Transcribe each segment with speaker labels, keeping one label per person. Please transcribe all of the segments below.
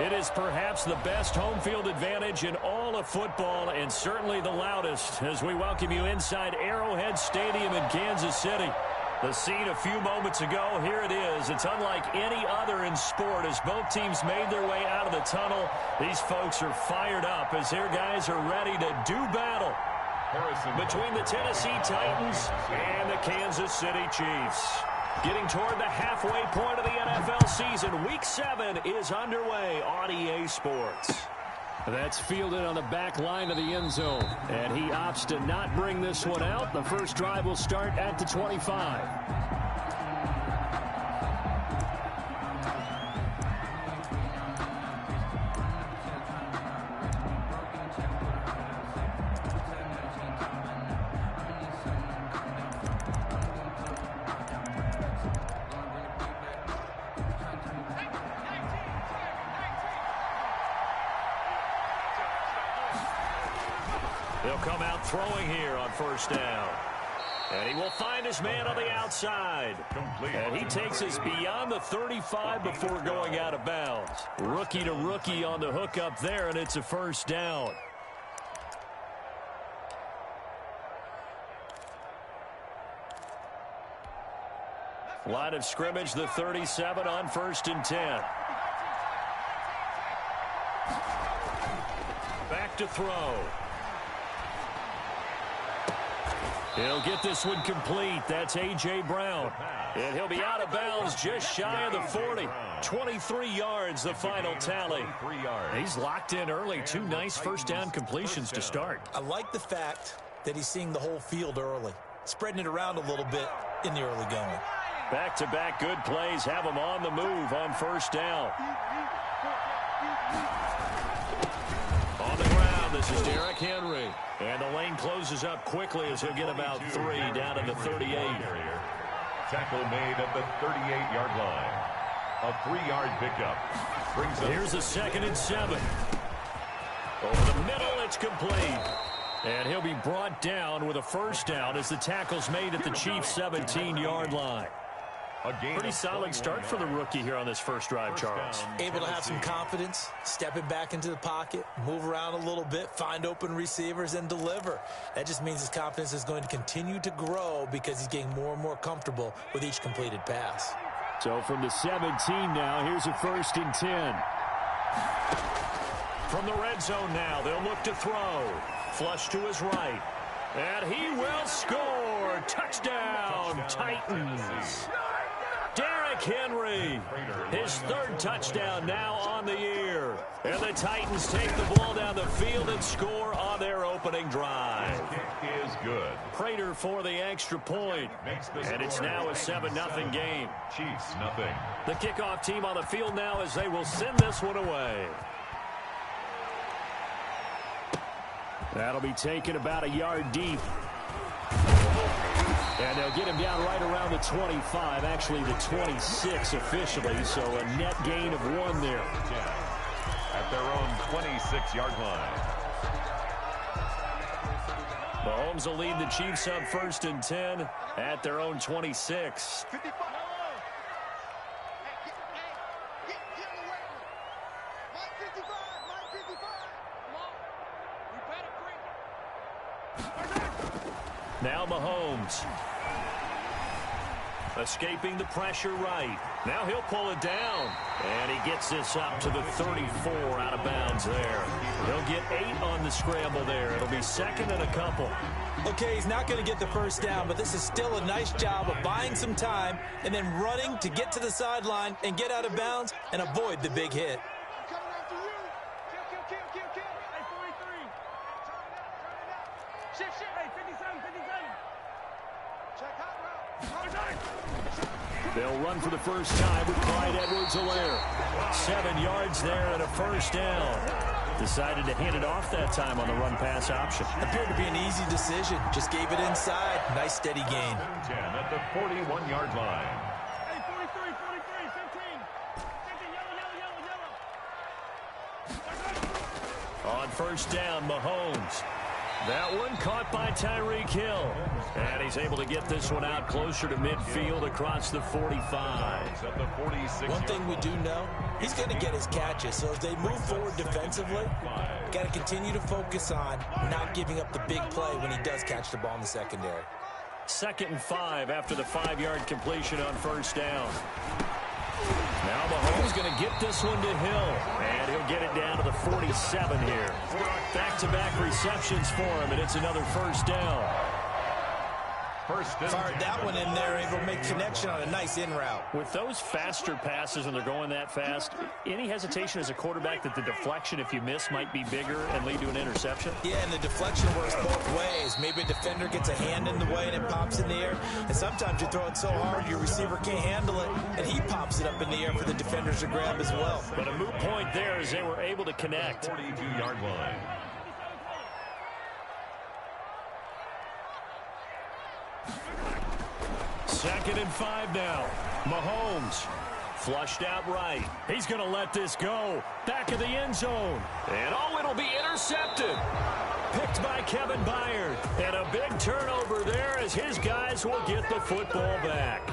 Speaker 1: It is perhaps the best home field advantage in all of football, and certainly the loudest, as we welcome you inside Arrowhead Stadium in Kansas City. The scene a few moments ago, here it is. It's unlike any other in sport as both teams made their way out of the tunnel. These folks are fired up as their guys are ready to do battle between the Tennessee Titans and the Kansas City Chiefs. Getting toward the halfway point of the NFL season, Week 7 is underway on EA Sports. That's fielded on the back line of the end zone, and he opts to not bring this one out. The first drive will start at the 25. He'll come out throwing here on first down. And he will find his man on the outside. And he takes us beyond the 35 before going out of bounds. Rookie to rookie on the hook up there, and it's a first down. Line of scrimmage, the 37 on 1st and 10. Back to throw. He'll get this one complete. That's A.J. Brown. And he'll be out of bounds just shy of the 40. 23 yards, the final tally. He's locked in early. 2 nice first down completions to start.
Speaker 2: I like the fact that he's seeing the whole field early, spreading it around a little bit in the early going.
Speaker 1: Back-to-back good plays have him on the move on first down. On the ground, this is Derrick Henry. And the lane closes up quickly as he'll get about 3 down to the 38.
Speaker 3: Tackle made at the 38-yard line. A 3-yard pickup.
Speaker 1: Here's a 2nd and 7. Over the middle, it's complete. And he'll be brought down with a first down as the tackle's made at the Chiefs' 17-yard line. Pretty solid start for the rookie here on this first drive, Charles.
Speaker 2: Able to have some confidence, stepping back into the pocket, move around a little bit, find open receivers, and deliver. That just means his confidence is going to continue to grow because he's getting more and more comfortable with each completed pass.
Speaker 1: So from the 17 now, here's a 1st and 10. From the red zone now, they'll look to throw. Flush to his right. And he will score. Touchdown, Titans. Derrick Henry, his 3rd touchdown now on the year. And the Titans take the ball down the field and score on their opening drive.
Speaker 3: Kick is good.
Speaker 1: Prater for the extra point. And it's now a 7-0 game.
Speaker 3: Chiefs, nothing.
Speaker 1: The kickoff team on the field now as they will send this one away. That'll be taken about a yard deep. And they'll get him down right around the 25, actually the 26 officially, so a net gain of 1 there.
Speaker 3: At their own 26-yard line.
Speaker 1: Mahomes will lead the Chiefs up 1st and 10 at their own 26. Now Mahomes. Escaping the pressure right. Now he'll pull it down. And he gets this up to the 34 out of bounds there. He'll get 8 on the scramble there. It'll be 2nd and a couple.
Speaker 2: Okay, he's not going to get the first down, but this is still a nice job of buying some time and then running to get to the sideline and get out of bounds and avoid the big hit.
Speaker 1: They'll run for the first time with Clyde Edwards-Helaire. 7 yards there and a first down. Decided to hand it off that time on the run-pass option.
Speaker 2: Appeared to be an easy decision. Just gave it inside. Nice steady gain.
Speaker 3: 10 at the 41-yard line.
Speaker 4: Hey, 43, 15.
Speaker 1: On first down, Mahomes. That one caught by Tyreek Hill. And he's able to get this one out closer to midfield across the 45.
Speaker 2: One thing we do know, he's going to get his catches. So as they move forward defensively, got to continue to focus on not giving up the big play when he does catch the ball in the secondary.
Speaker 1: 2nd and 5 after the 5-yard completion on first down. Now Mahomes going to get this one to Hill, and he'll get it down to the 47 here. Back-to-back receptions for him, and it's another first down.
Speaker 2: Fired that one in there, able to make connection on a nice in route.
Speaker 1: With those faster passes and they're going that fast, any hesitation as a quarterback that the deflection, if you miss, might be bigger and lead to an interception?
Speaker 2: Yeah, and the deflection works both ways. Maybe a defender gets a hand in the way and it pops in the air. And sometimes you throw it so hard your receiver can't handle it, and he pops it up in the air for the defenders to grab as well.
Speaker 1: But a moot point there as they were able to connect.
Speaker 3: 42-yard line.
Speaker 1: 2nd and 5 now. Mahomes flushed out right. He's going to let this go. Back of the end zone. And it'll be intercepted. Picked by Kevin Byard. And a big turnover there as his guys will get the football back.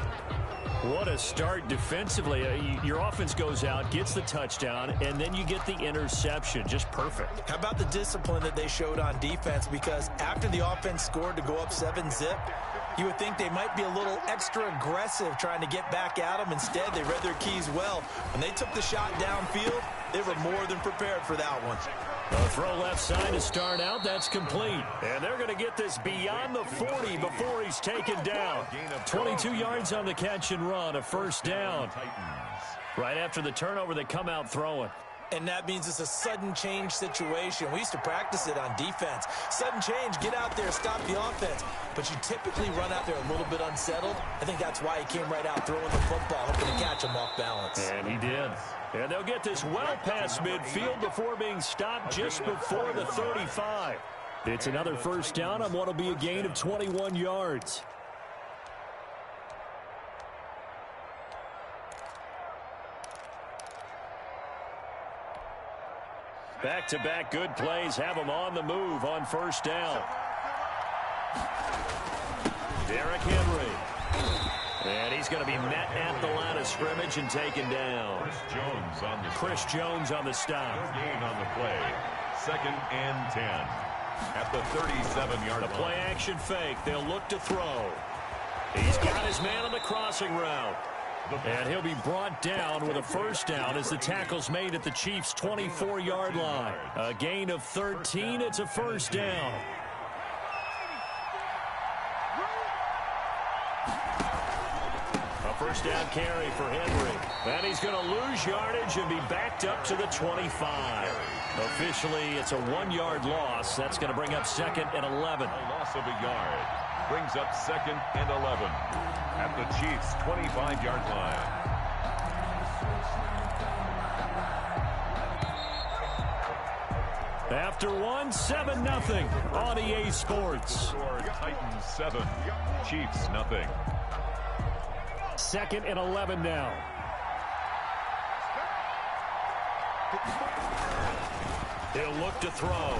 Speaker 1: What a start defensively. Your offense goes out, gets the touchdown, and then you get the interception. Just perfect.
Speaker 2: How about the discipline that they showed on defense? Because after the offense scored to go up 7-zip, you would think they might be a little extra aggressive trying to get back at them. Instead, they read their keys well. When they took the shot downfield, they were more than prepared for that one.
Speaker 1: A throw left side to start out. That's complete. And they're going to get this beyond the 40 before he's taken down. 22 yards on the catch and run. A first down. Right after the turnover, they come out throwing.
Speaker 2: And that means it's a sudden change situation. We used to practice it on defense. Sudden change, get out there, stop the offense. But you typically run out there a little bit unsettled. I think that's why he came right out throwing the football, hoping to catch him off balance.
Speaker 1: And he did. And they'll get this well past midfield before being stopped just before the 35. It's another first down on what will be a gain of 21 yards. Back-to-back good plays have him on the move on first down. Derrick Henry. And he's going to be met at the line of scrimmage and taken down. Chris Jones on the stop.
Speaker 3: Gain on the play. 2nd and 10. At the 37-yard line.
Speaker 1: The play action fake. They'll look to throw. He's got his man on the crossing route. And he'll be brought down with a first down as the tackle's made at the Chiefs' 24-yard line. A gain of 13. It's a first down. A first down carry for Henry. And he's going to lose yardage and be backed up to the 25. Officially, it's a 1-yard loss. That's going to bring up 2nd and 11.
Speaker 3: A loss of a yard. Brings up 2nd and 11 at the Chiefs' 25-yard line.
Speaker 1: After 7-0 on EA Sports.
Speaker 3: Titans 7, Chiefs nothing.
Speaker 1: 2nd and 11 now. He'll look to throw.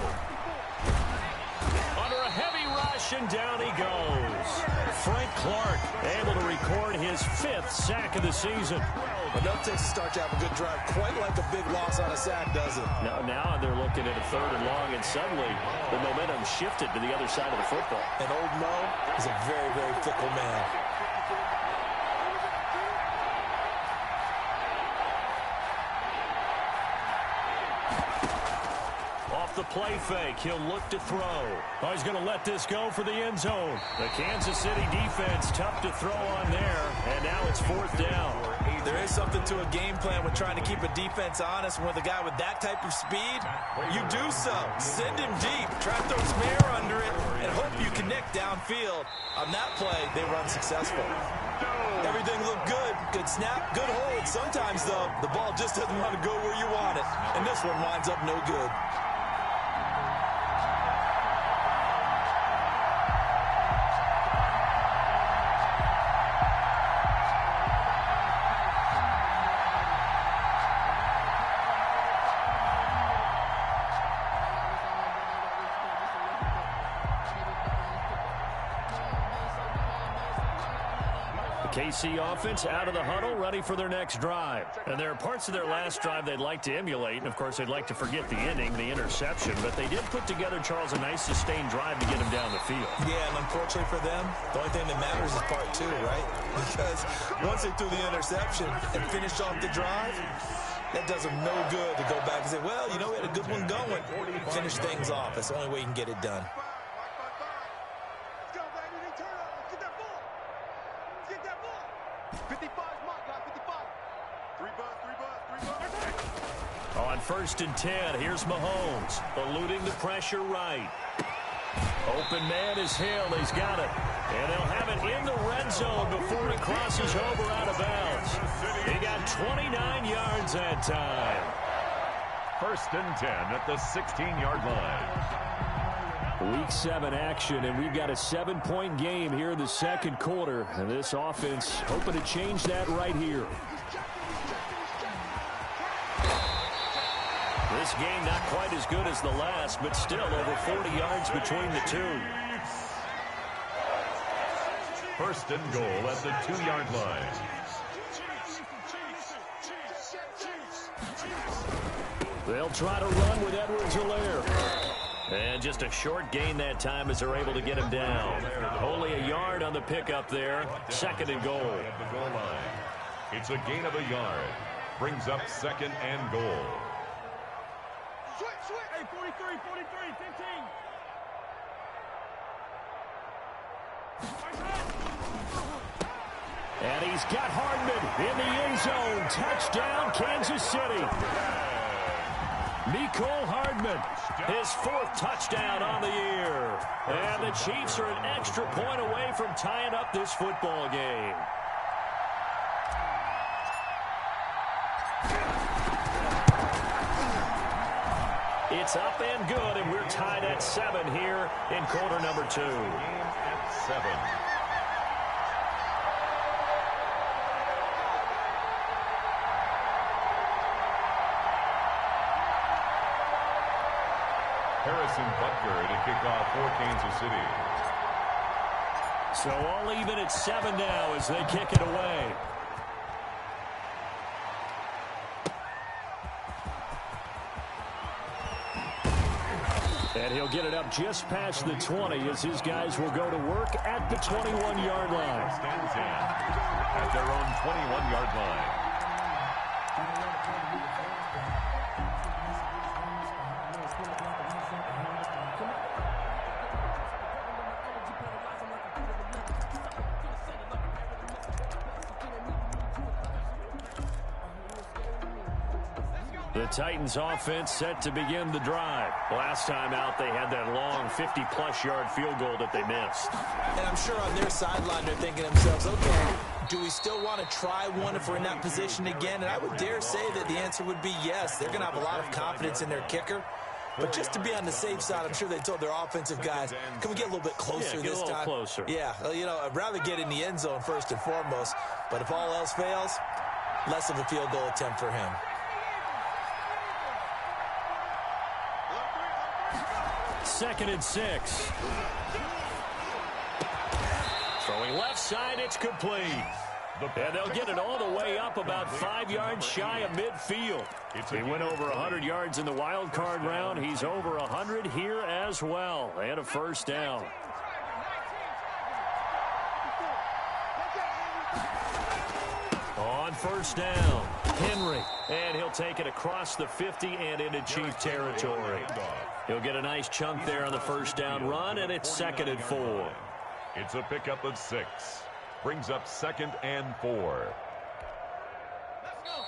Speaker 1: Under a heavy rush, and down he goes. Frank Clark able to record his 5th sack of the season.
Speaker 2: But that takes a start to have a good drive. Quite like a big loss on a sack, does it?
Speaker 1: Now they're looking at a 3rd and long, and suddenly the momentum shifted to the other side of the football.
Speaker 2: And old Mo is a very, very fickle man.
Speaker 1: The play fake. He'll look to throw. Oh, he's going to let this go for the end zone. The Kansas City defense tough to throw on there. And now it's 4th down.
Speaker 2: There is something to a game plan with trying to keep a defense honest. With a guy with that type of speed, you do so. Send him deep. Try to throw some air under it and hope you connect downfield. On that play, they run successful. Everything looked good. Good snap, good hold. Sometimes, though, the ball just doesn't want to go where you want it. And this one winds up no good.
Speaker 1: KC offense out of the huddle, ready for their next drive. And there are parts of their last drive they'd like to emulate, and of course they'd like to forget the ending, the interception, but they did put together, Charles, a nice sustained drive to get him down the field.
Speaker 2: Yeah, and unfortunately for them, the only thing that matters is part two, right? Because once they threw the interception and finished off the drive, that does them no good to go back and say, well, you know, we had a good one going. Finish things off. That's the only way you can get it done.
Speaker 1: On 1st and 10, here's Mahomes, eluding the pressure right. Open man is Hill. He's got it. And they'll have it in the red zone before it crosses over out of bounds. He got 29 yards that time.
Speaker 3: 1st and 10 at the 16-yard line.
Speaker 1: Week 7 action, and we've got a 7-point game here in the second quarter. And this offense hoping to change that right here. This game not quite as good as the last, but still over 40 yards between the two.
Speaker 3: 1st and goal at the 2-yard line.
Speaker 1: They'll try to run with Edwards-Helaire. And just a short gain that time as they're able to get him down. Only a yard on the pickup there. 2nd and goal.
Speaker 3: At the goal line. It's a gain of a yard. Brings up 2nd and goal.
Speaker 4: Hey, 43, 15.
Speaker 1: And he's got Hardman in the end zone. Touchdown, Kansas City. Mecole Hardman, his 4th touchdown on the year. And the Chiefs are an extra point away from tying up this football game. It's up and good, and we're tied at 7 here in quarter number 2.
Speaker 3: Game at 7. Harrison Butker to kick off for Kansas City.
Speaker 1: So all even at 7 now as they kick it away. And he'll get it up just past the 20 as his guys will go to work at the 21-yard line.
Speaker 3: Stands in at their own 21-yard line.
Speaker 1: The Titans offense set to begin the drive. Last time out, they had that long 50-plus yard field goal that they missed.
Speaker 2: And I'm sure on their sideline they're thinking to themselves, okay, do we still want to try one if we're in that position again? And I would dare say that the answer would be yes. They're going to have a lot of confidence in their kicker. But just to be on the safe side, I'm sure they told their offensive guys, can we get a little bit closer this time?
Speaker 1: Closer.
Speaker 2: Yeah, you know, I'd rather get in the end zone first and foremost. But if all else fails, less of a field goal attempt for him.
Speaker 1: 2nd and 6. Throwing left side, it's complete. And they'll get it all the way up about 5 yards shy of midfield. He went over 100 yards in the wild card round. He's over 100 here as well. And a 1st down. On 1st down, Henry. And he'll take it across the 50 and into Chief territory. He'll get a nice chunk there on the 1st down run, and it's 2nd and 4.
Speaker 3: It's a pickup of 6. Brings up 2nd and 4.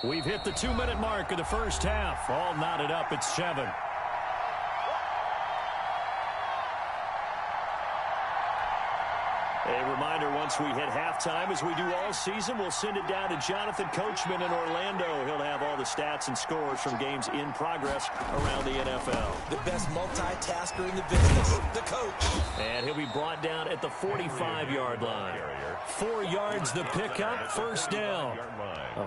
Speaker 1: We've hit the 2-minute mark of the first half. All knotted up at 7. A reminder, once we hit halftime, as we do all season, we'll send it down to Jonathan Coachman in Orlando. He'll have all the stats and scores from games in progress around the NFL.
Speaker 2: The best multitasker in the business, the coach.
Speaker 1: And he'll be brought down at the 45-yard line. 4 yards the pickup, 1st down.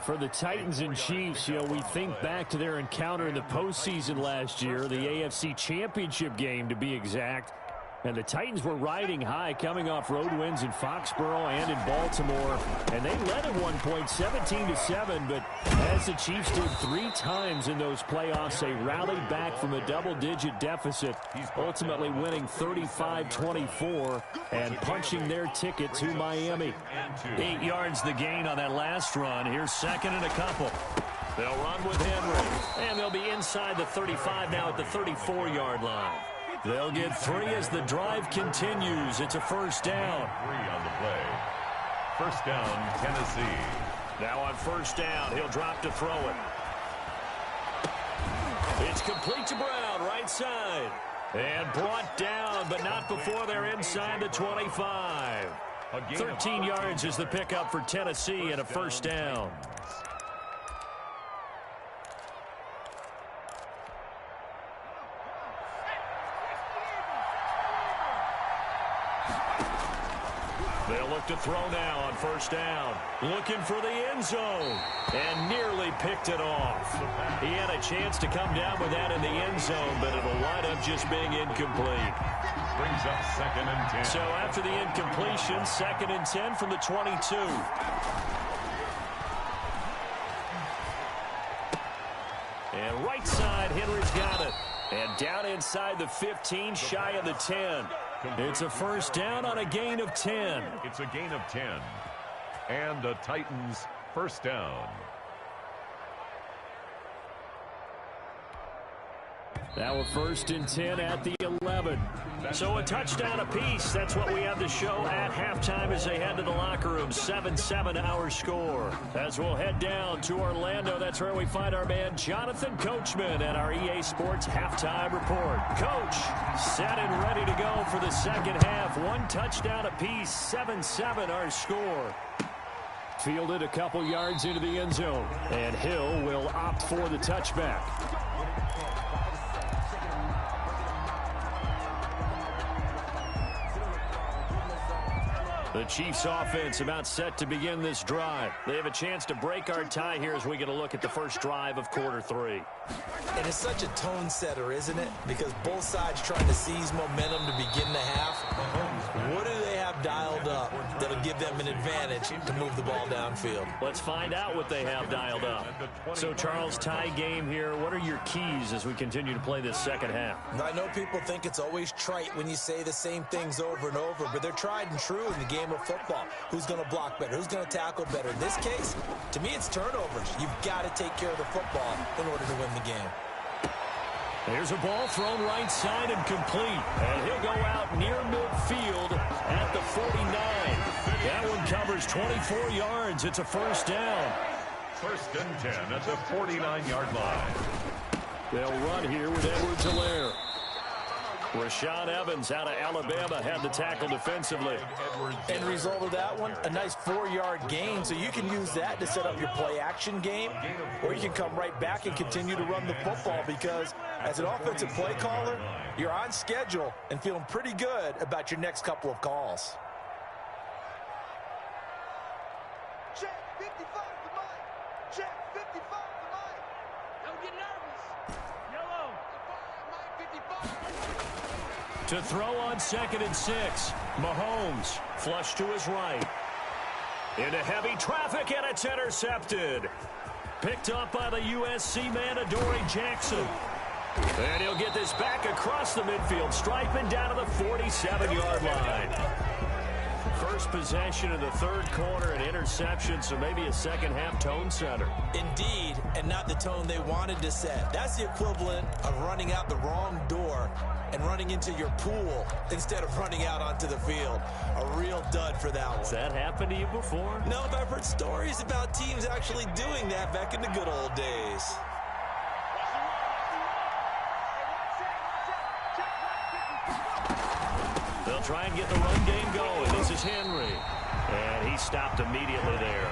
Speaker 1: For the Titans and Chiefs, you know, we think back to their encounter in the postseason last year, the AFC Championship game to be exact. And the Titans were riding high, coming off road wins in Foxborough and in Baltimore. And they led at one point, 17-7. But as the Chiefs did 3 times in those playoffs, they rallied back from a double-digit deficit, ultimately winning 35-24 and punching their ticket to Miami. 8 yards the gain on that last run. Here's second and a couple. They'll run with Henry. And they'll be inside the 35 now at the 34-yard line. They'll get 3 as the drive continues. It's a first down.
Speaker 3: 3 on the play. First down, Tennessee.
Speaker 1: Now on first down, he'll drop to throw it. It's complete to Brown, right side. And brought down, but not before they're inside the 25. 13 yards is the pickup for Tennessee and a first down. They'll look to throw now on first down. Looking for the end zone. And nearly picked it off. He had a chance to come down with that in the end zone, but it'll wind up just being incomplete.
Speaker 3: Brings up second and 10.
Speaker 1: So after the incompletion, second and 10 from the 22. And right side, Henry's got it. And down inside the 15, shy of the 10. It's a first down on a gain of 10.
Speaker 3: It's a gain of 10. And the Titans first down.
Speaker 1: Now a first and 10 at the 11. So a touchdown apiece. That's what we have to show at halftime as they head to the locker room. 7-7 our score. As we'll head down to Orlando, that's where we find our man Jonathan Coachman at our EA Sports halftime report. Coach, set and ready to go for the second half. 1 touchdown apiece. 7-7 our score. Fielded a couple yards into the end zone. And Hill will opt for the touchback. The Chiefs offense about set to begin this drive. They have a chance to break our tie here as we get a look at the first drive of quarter 3.
Speaker 2: And it's such a tone setter, isn't it? Because both sides trying to seize momentum to begin the half. What do they have dialed up that'll give them an advantage to move the ball downfield?
Speaker 1: Let's find out what they have dialed up. So, Charles, tie game here. What are your keys as we continue to play this second half?
Speaker 2: I know people think it's always trite when you say the same things over and over, but they're tried and true in the game of football. Who's going to block better? Who's going to tackle better? In this case, to me, it's turnovers. You've got to take care of the football in order to win the game.
Speaker 1: Here's a ball thrown right side and complete. And he'll go out near midfield at the 49. That one covers 24 yards. It's a first down.
Speaker 3: First and 10 at the 49-yard line.
Speaker 1: They'll run here with Edwards-Helaire. Rashaan Evans out of Alabama had the tackle defensively.
Speaker 2: End result of that one, a nice 4-yard gain, so you can use that to set up your play-action game, or you can come right back and continue to run the football because as an offensive play caller, you're on schedule and feeling pretty good about your next couple of calls.
Speaker 4: Check 55 the mic. Check 55 the mic. Don't get nervous. Yellow. 55.
Speaker 1: To throw on second and 6. Mahomes flush to his right. Into heavy traffic, and it's intercepted. Picked up by the USC man, Adoree Jackson. And he'll get this back across the midfield stripe and down to the 47-yard line. First possession of the third quarter, an interception, so maybe a second-half tone setter.
Speaker 2: Indeed, and not the tone they wanted to set. That's the equivalent of running out the wrong door and running into your pool instead of running out onto the field. A real dud for that one.
Speaker 1: Has that happened to you before?
Speaker 2: No, but I've heard stories about teams actually doing that back in the good old days.
Speaker 1: They'll try and get the run game going. This is Henry. And he stopped immediately there.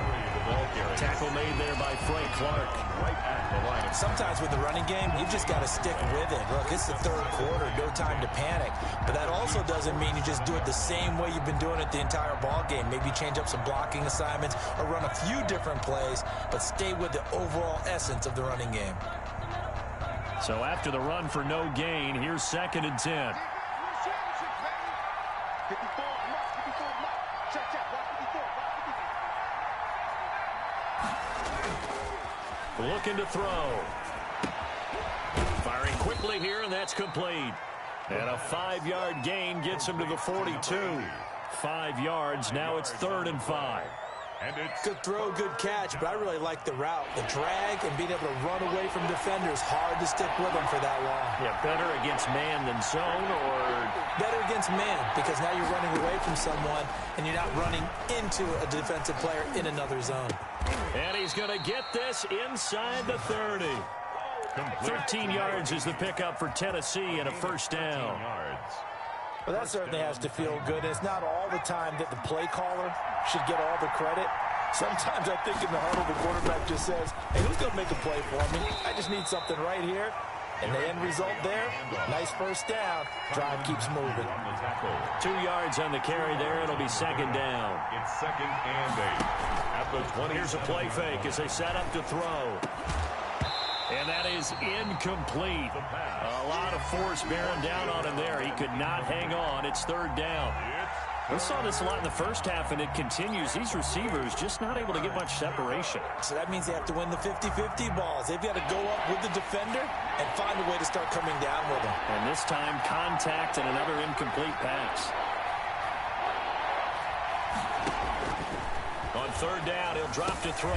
Speaker 1: Tackle made there by Frank Clark.
Speaker 3: Right at the line.
Speaker 2: Sometimes with the running game, you've just got to stick with it. Look, it's the third quarter, no time to panic. But that also doesn't mean you just do it the same way you've been doing it the entire ball game. Maybe change up some blocking assignments or run a few different plays, but stay with the overall essence of the running game.
Speaker 1: So after the run for no gain, here's second and 10. Looking to throw. Firing quickly here, and that's complete. And a 5-yard gain gets him to the 42. 5 yards. Now it's 3rd and 5.
Speaker 3: And it's
Speaker 2: Good throw, good catch, but I really like the route. The drag and being able to run away from defenders. Hard to stick with them for that long.
Speaker 1: Yeah, better against man than zone, or
Speaker 2: Better against man, because now you're running away from someone and you're not running into a defensive player in another zone.
Speaker 1: and he's going to get this inside the 30. 13 yards is the pickup for Tennessee and a first down.
Speaker 2: Well, that certainly has to feel good. It's not all the time that the play caller should get all the credit. Sometimes I think in the huddle, the quarterback just says, hey, who's going to make a play for me? I just need something right here. And the end result there, nice first down. Drive keeps moving.
Speaker 1: 2 yards on the carry there. It'll be 2nd down.
Speaker 3: It's 2nd and 8. At the 20.
Speaker 1: Here's a play fake as they set up to throw. And that is incomplete. A lot of force bearing down on him there. He could not hang on. It's 3rd down. We saw this a lot in the first half, and it continues. These receivers just not able to get much separation.
Speaker 2: So that means they have to win the 50-50 balls. They've got to go up with the defender and find a way to start coming down with them.
Speaker 1: And this time, contact and another incomplete pass. On 3rd down, he'll drop to throw.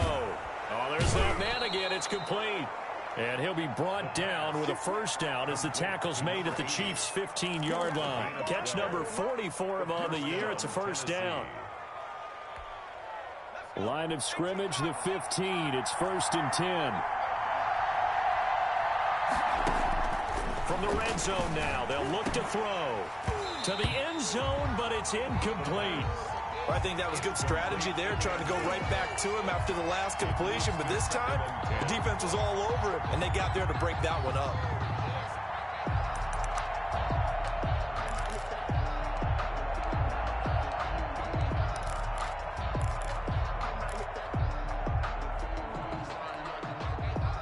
Speaker 1: Oh, there's that man again. It's complete. And he'll be brought down with a first down as the tackle's made at the Chiefs' 15-yard line. Catch number 44 of on the year. It's a first down. Line of scrimmage, the 15. It's 1st and 10. From the red zone now, they'll look to throw. To the end zone, but it's incomplete.
Speaker 2: I think that was good strategy there, trying to go right back to him after the last completion. But this time, the defense was all over him, and they got there to break that one up.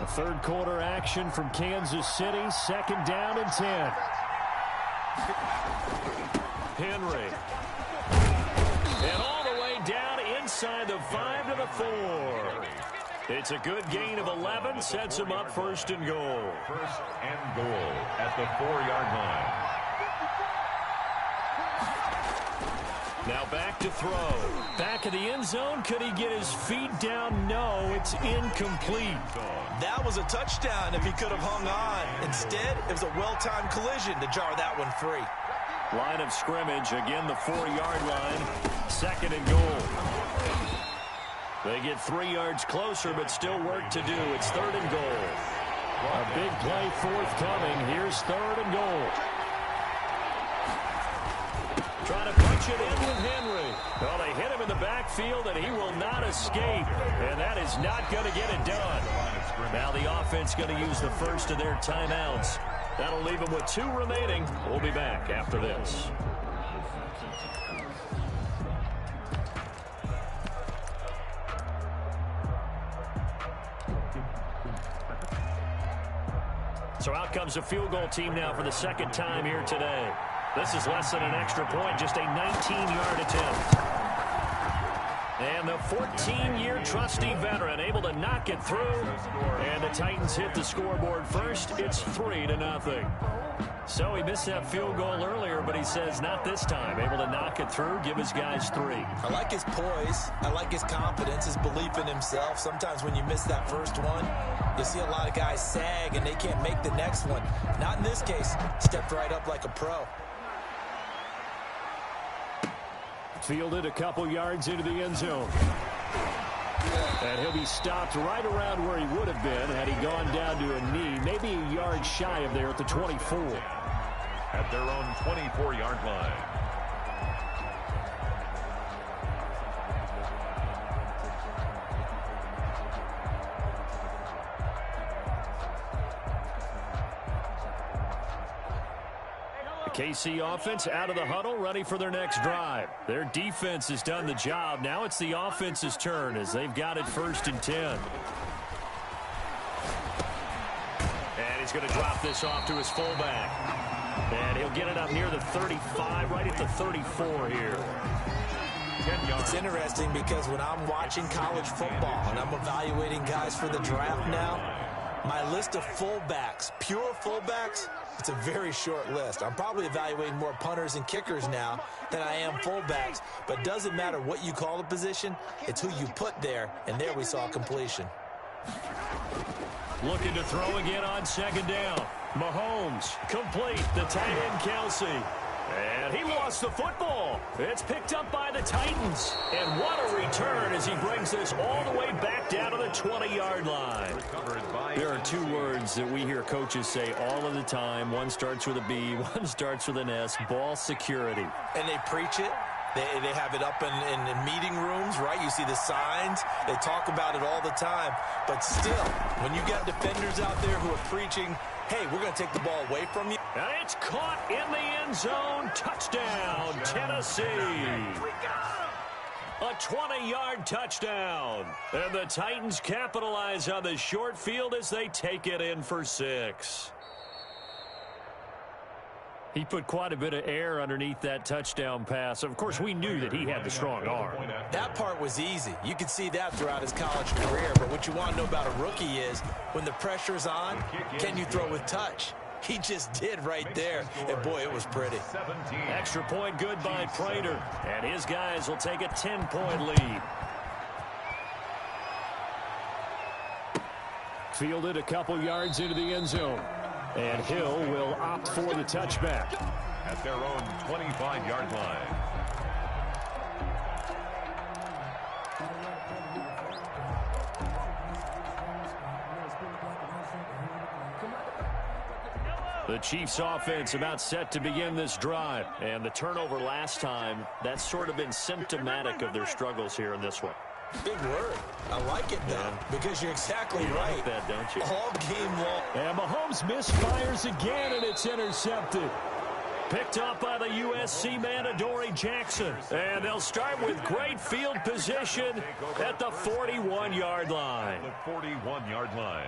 Speaker 1: A 3rd quarter action from Kansas City. 2nd down and 10. Henry. And all the way down inside the 5 to the 4. It's a good gain of 11. Sets him up 1st and goal.
Speaker 3: 1st and goal at the 4-yard line.
Speaker 1: Now back to throw. Back of the end zone. Could he get his feet down? No, it's incomplete.
Speaker 2: That was a touchdown if he could have hung on. Instead, it was a well-timed collision to jar that one free.
Speaker 1: Line of scrimmage, again the 4-yard line. 2nd and goal. They get 3 yards closer, but still work to do. It's 3rd and goal. A big play forthcoming. Here's 3rd and goal. Trying to punch it in with Henry. Well, they hit him in the backfield, and he will not escape. And that is not going to get it done. Now the offense going to use the first of their timeouts. That'll leave them with 2 remaining. We'll be back after this. So out comes a field goal team now for the 2nd time here today. This is less than an extra point, just a 19-yard attempt. And the 14-year trusty veteran able to knock it through. And the Titans hit the scoreboard first. It's 3-0. So he missed that field goal earlier, but he says not this time. Able to knock it through, give his guys 3.
Speaker 2: I like his poise. I like his confidence, his belief in himself. Sometimes when you miss that first one, you see a lot of guys sag and they can't make the next one. Not in this case. Stepped right up like a pro.
Speaker 1: Fielded a couple yards into the end zone. And he'll be stopped right around where he would have been had he gone down to a knee, maybe a yard shy of there at the 24.
Speaker 3: At their own 24-yard line.
Speaker 1: KC offense out of the huddle, ready for their next drive. Their defense has done the job. Now it's the offense's turn as they've got it 1st and 10. And he's going to drop this off to his fullback. And he'll get it up near the 35, right at the 34 here.
Speaker 3: 10 yards.
Speaker 2: It's interesting because when I'm watching college football and I'm evaluating guys for the draft now, my list of fullbacks, pure fullbacks, it's a very short list. I'm probably evaluating more punters and kickers now than I am fullbacks, but it doesn't matter what you call the position, it's who you put there, and there we saw completion.
Speaker 1: Looking to throw again on second down. Mahomes, complete, the tight end Kelsey. And he lost the football. It's picked up by the Titans. And what a return as he brings this all the way back down to the 20-yard line. There are two words that we hear coaches say all of the time. One starts with a B, one starts with an S, ball security.
Speaker 2: And they preach it. They have it up in meeting rooms, right? You see the signs. They talk about it all the time. But still, when you got defenders out there who are preaching, hey, we're going to take the ball away from you.
Speaker 1: And it's caught in the end zone. Touchdown, Tennessee. A 20-yard touchdown. And the Titans capitalize on the short field as they take it in for 6. He put quite a bit of air underneath that touchdown pass. Of course, we knew that he had the strong arm.
Speaker 2: That part was easy. You could see that throughout his college career. But what you want to know about a rookie is when the pressure's on, can you throw with touch? He just did right there. And, boy, it was pretty.
Speaker 1: Extra point good by Prater. And his guys will take a 10-point lead. Fielded a couple yards into the end zone. And Hill will opt for the touchback.
Speaker 3: At their own 25-yard line.
Speaker 1: The Chiefs offense about set to begin this drive. And the turnover last time, that's sort of been symptomatic of their struggles here in this one.
Speaker 2: Big word. I like it, though, because you're exactly right.
Speaker 1: Like that, don't you?
Speaker 2: All game long.
Speaker 1: And Mahomes misfires again, and it's intercepted. Picked up by the USC man, Adoree Jackson. And they'll start with great field position at the 41-yard line.
Speaker 3: The 41-yard line.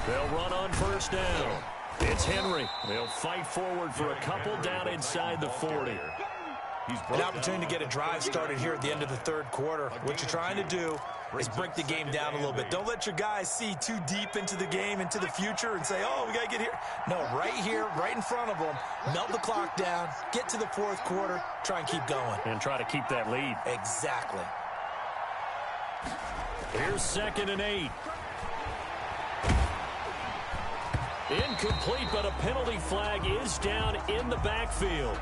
Speaker 1: They'll run on first down. It's Henry. They'll fight forward for a couple down inside the 40.
Speaker 2: An opportunity to get a drive started here at the end of the third quarter. What you're trying to do is break the game down a little bit. Don't let your guys see too deep into the game, into the future, and say, oh, we got to get here. No, right here, right in front of them, melt the clock down, get to the fourth quarter, try and keep going.
Speaker 1: And try to keep that lead.
Speaker 2: Exactly.
Speaker 1: Here's 2nd and 8. Incomplete, but a penalty flag is down in the backfield.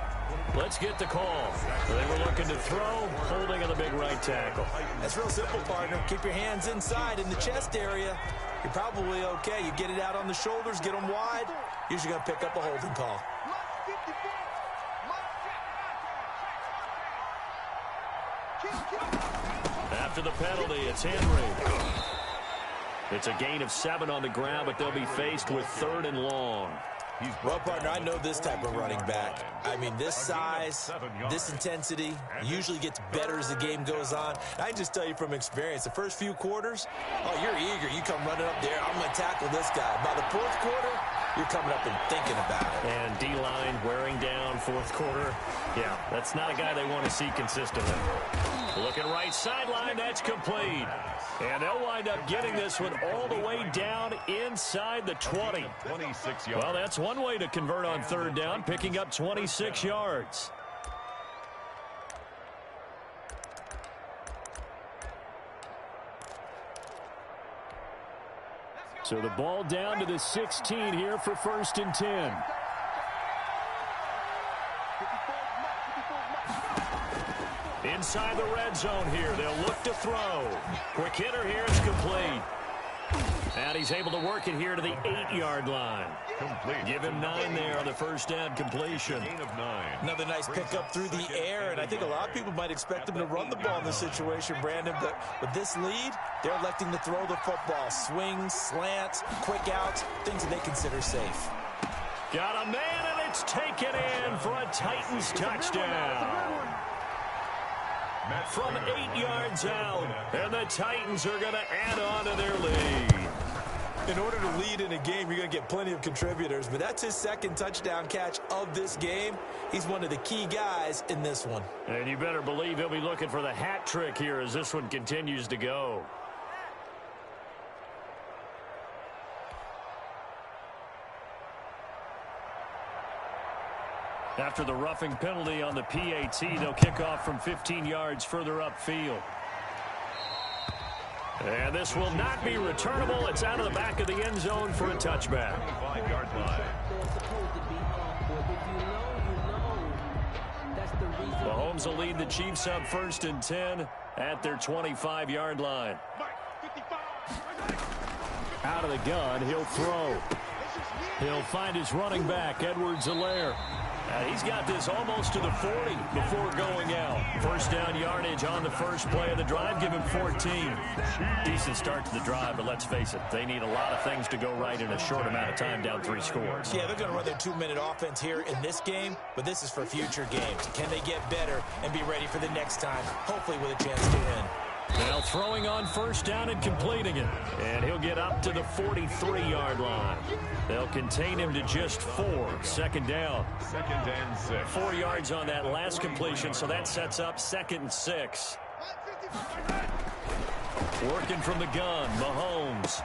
Speaker 1: Let's get the call. They were looking to throw, holding on the big right tackle.
Speaker 2: That's real simple, partner. Keep your hands inside in the chest area. You're probably okay. You get it out on the shoulders, get them wide. Usually going to pick up a holding call.
Speaker 1: After the penalty, it's Henry. It's a gain of 7 on the ground, but they'll be faced with 3rd and long.
Speaker 2: Well, partner, I know this type of running back. I mean, this size, this intensity usually gets better as the game goes on. I can just tell you from experience, the first few quarters, oh, you're eager. You come running up there, I'm going to tackle this guy. By the fourth quarter, you're coming up and thinking about it.
Speaker 1: And D-line wearing down fourth quarter. Yeah, that's not a guy they want to see consistently. Looking right sideline, that's complete. And they'll wind up getting this one all the way down inside the 20.
Speaker 3: 26 yards.
Speaker 1: Well, that's one way to convert on 3rd down, picking up 26 yards. So the ball down to the 16 here for 1st and 10. Inside the red zone here. They'll look to throw. Quick hitter here. It's complete. And he's able to work it here to the 8-yard line.
Speaker 3: Complete.
Speaker 1: Give him 9 there on the first down completion.
Speaker 3: Gain of 9.
Speaker 2: Another nice pickup through the air, and I think a lot of people might expect him to run the ball in this situation, Brandon, but with this lead, they're electing to throw the football. Swings, slants, quick outs, things that they consider safe.
Speaker 1: Got a man, and it's taken in for a Titans touchdown. From 8 yards out, and the Titans are going to add on to their lead.
Speaker 2: In order to lead in a game, you're going to get plenty of contributors, but that's his second touchdown catch of this game. He's one of the key guys in this one.
Speaker 1: And you better believe he'll be looking for the hat trick here as this one continues to go. After the roughing penalty on the PAT, they'll kick off from 15 yards further upfield. And this will not be returnable. It's out of the back of the end zone for a touchback.
Speaker 3: 25-yard line.
Speaker 1: Mahomes will lead the Chiefs up 1st and 10 at their 25-yard line. Out of the gun, he'll throw. He'll find his running back, Edwards-Helaire. He's got this almost to the 40 before going out. First down yardage on the first play of the drive. Give him 14. Decent start to the drive, but let's face it, they need a lot of things to go right in a short amount of time, down 3 scores.
Speaker 2: Yeah, they're going to run their 2-minute offense here in this game, but this is for future games. Can they get better and be ready for the next time, hopefully with a chance to win?
Speaker 1: Now throwing on first down and completing it. And he'll get up to the 43-yard line. They'll contain him to just 4. Second down.
Speaker 3: 2nd and 6.
Speaker 1: 4 yards on that last completion, so that sets up 2nd and 6. Working from the gun, Mahomes.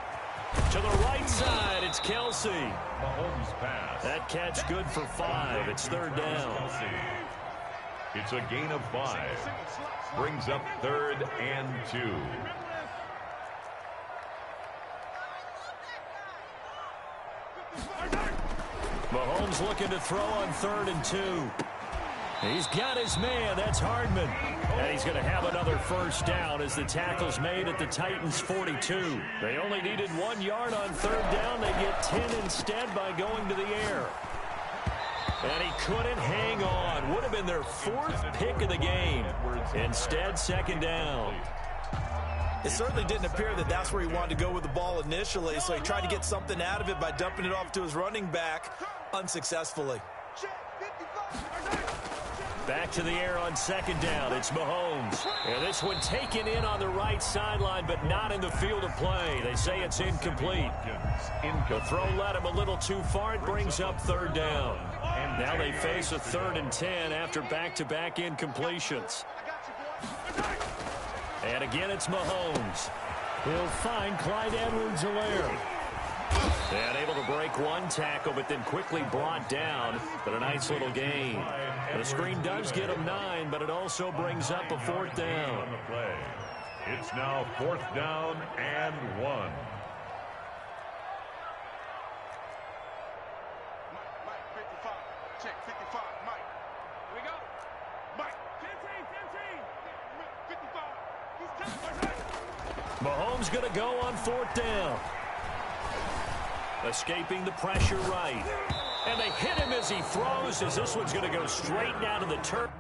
Speaker 1: To the right side, it's Kelsey.
Speaker 3: Mahomes pass.
Speaker 1: That catch good for 5. It's 3rd down.
Speaker 3: Kelsey. It's a gain of 5. Brings up 3rd and 2.
Speaker 1: Mahomes looking to throw on 3rd and 2. He's got his man. That's Hardman. And he's going to have another first down as the tackle's made at the Titans' 42. They only needed 1 yard on 3rd down. They get 10 instead by going to the air. And he couldn't hang on. Would have been their 4th pick of the game. Instead, 2nd down.
Speaker 2: It certainly didn't appear that that's where he wanted to go with the ball initially, so he tried to get something out of it by dumping it off to his running back unsuccessfully.
Speaker 1: Back to the air on 2nd down. It's Mahomes. And this one taken in on the right sideline, but not in the field of play. They say it's incomplete. The throw led him a little too far. It brings up 3rd down. Now they face a 3rd and 10 after back-to-back incompletions. And again, it's Mahomes. He'll find Clyde Edwards-Helaire. And able to break one tackle, but then quickly brought down. But a nice little gain. The screen does get him 9, but it also brings up a 4th down.
Speaker 3: It's now 4th down and 1.
Speaker 4: Check 55, Mike. Here we go. Mike. 15. 55.
Speaker 1: Mahomes going to go on 4th down. Escaping the pressure right. And they hit him as he throws, as this one's going to go straight down to the turf.